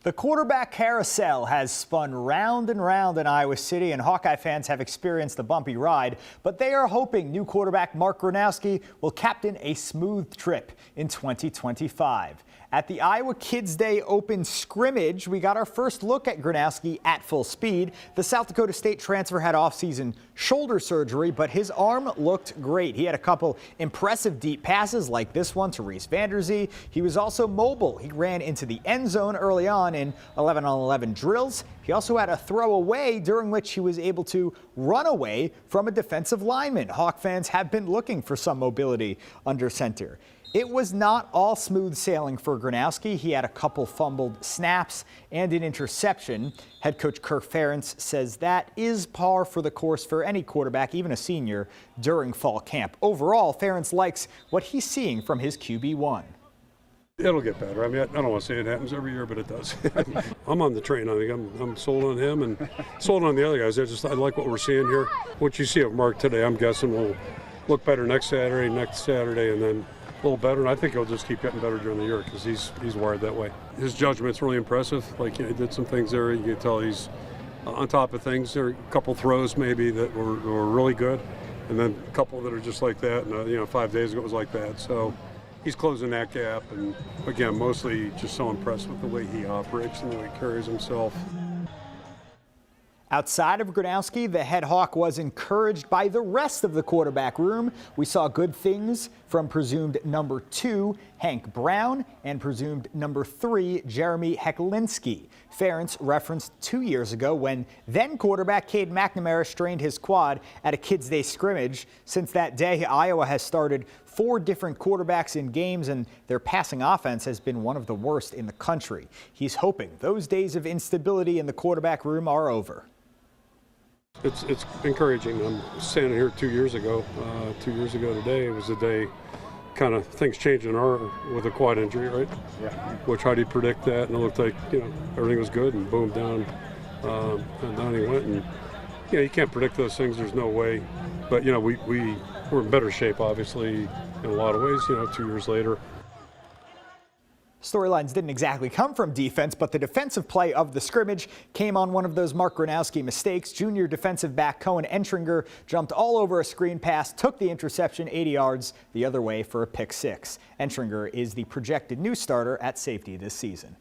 The quarterback carousel has spun round and round in Iowa City, and Hawkeye fans have experienced a bumpy ride, but they are hoping new quarterback Mark Gronowski will captain a smooth trip in 2025. At the Iowa Kids Day Open scrimmage, we got our first look at Gronowski at full speed. The South Dakota State transfer had offseason shoulder surgery, but his arm looked great. He had a couple impressive deep passes like this one to Reese Vanderzee. He was also mobile. He ran into the end zone early on in 11-on-11 drills. He also had a throw away during which he was able to run away from a defensive lineman. Hawk fans have been looking for some mobility under center. It was not all smooth sailing for Gronowski. He had a couple fumbled snaps and an interception. Head coach Kirk Ferentz says that is par for the course for any quarterback, even a senior, during fall camp. Overall, Ferentz likes what he's seeing from his QB1. It'll get better. I mean, I don't want to say it happens every year, but it does. I'm on the train. I think I'm sold on him and sold on the other guys. I like what we're seeing here. What you see of Mark today, I'm guessing will look better next Saturday, and then a little better, and I think he'll just keep getting better during the year because he's wired that way. His judgment's really impressive. Like, he did some things there. You can tell he's on top of things. There are a couple throws maybe that were really good, and then a couple that are just like that. And 5 days ago it was like that. So he's closing that gap, and again, mostly just so impressed with the way he operates and the way he carries himself. Outside of Gronowski, the head Hawk was encouraged by the rest of the quarterback room. We saw good things from presumed number 2, Hank Brown, and presumed number 3, Jeremy Hecklinski. Ferentz referenced 2 years ago when then quarterback Cade McNamara strained his quad at a Kids Day scrimmage. Since that day, Iowa has started 4 different quarterbacks in games, and their passing offense has been one of the worst in the country. He's hoping those days of instability in the quarterback room are over. It's encouraging. I'm standing here 2 years ago. 2 years ago today, it was the day kind of things changed with a quad injury, right? Yeah. Which, how do you predict that? And it looked like, everything was good, and boom, down, and down he went. And, you can't predict those things. There's no way. But, we're in better shape, obviously, in a lot of ways, 2 years later. Storylines didn't exactly come from defense, but the defensive play of the scrimmage came on one of those Mark Gronowski mistakes. Junior defensive back Cohen Entringer jumped all over a screen pass, took the interception 80 yards the other way for a pick 6. Entringer is the projected new starter at safety this season.